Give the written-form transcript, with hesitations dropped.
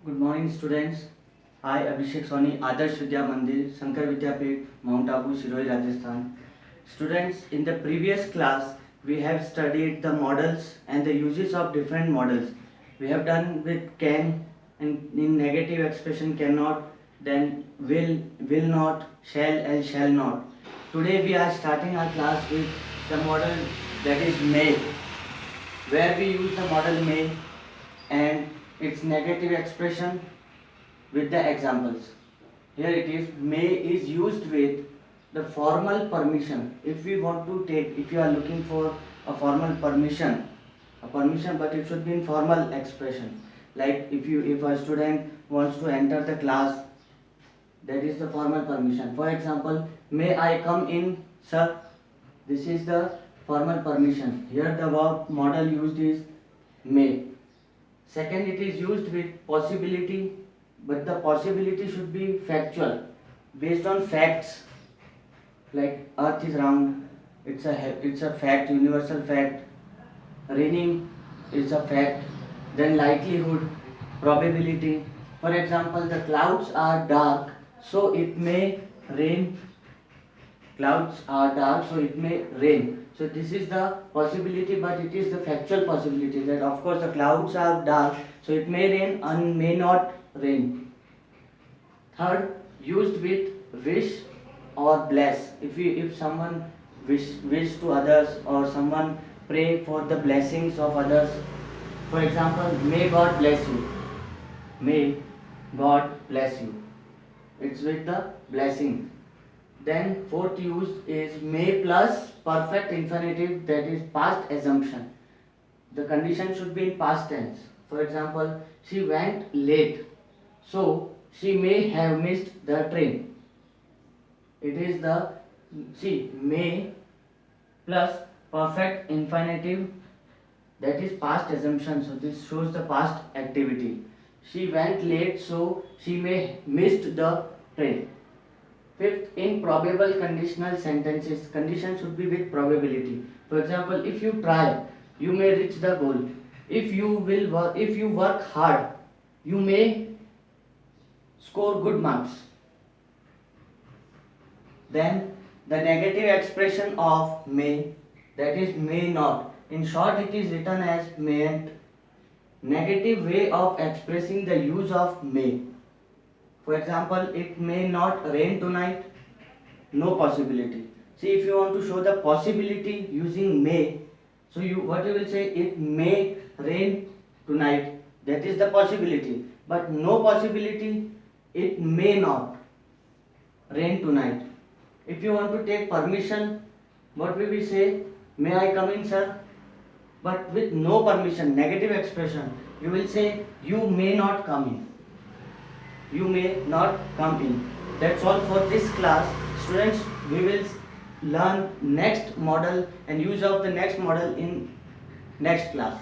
Good morning, students. I, Abhishek Soni, Adarsh Vidya Mandir, Shankar Vidyapit, Mount Abu, Shiroi, Rajasthan. Students, in the previous class, we have studied the models and the uses of different models. We have done with can, and in negative expression cannot, then will not, shall and shall not. Today we are starting our class with the model that is may, where we use the model may and its negative expression with the examples. Here it is, may is used with the formal permission. If we want to take, if you are looking for a formal permission, but it should be in formal expression. Like if a student wants to enter the class, that is the formal permission. For example, may I come in, sir? This is the formal permission. Here the verb model used is may. Second, it is used with possibility, but the possibility should be factual, based on facts. Like Earth is round, it's a fact, universal fact. Raining is a fact. Then likelihood, probability. For example, the clouds are dark, so it may rain. Clouds are dark, so it may rain. So this is the possibility, but it is the factual possibility that of course the clouds are dark, so it may rain and may not rain. Third, used with wish or bless. If someone wish to others, or someone pray for the blessings of others. For example, may God bless you. May God bless you. It's with the blessing. Then fourth use is may plus perfect infinitive, that is past assumption. The condition should be in past tense. For example, she went late, so she may have missed the train. It is the may plus perfect infinitive, that is past assumption. So this shows the past activity. She went late, so she may missed the train. Fifth, in probable conditional sentences, condition should be with probability. For example, if you try, you may reach the goal. If you work hard, you may score good marks. Then the negative expression of may, that is may not. In short, it is written as mayn't. Negative way of expressing the use of may. For example, it may not rain tonight. No possibility. See, if you want to show the possibility using may, so what you will say, it may rain tonight. That is the possibility. But no possibility, it may not rain tonight. If you want to take permission, what will we say? May I come in, sir? But with no permission, negative expression, you will say you may not come in. You may not come in. That's all for this class. Students, we will learn next model and use of the next model in next class.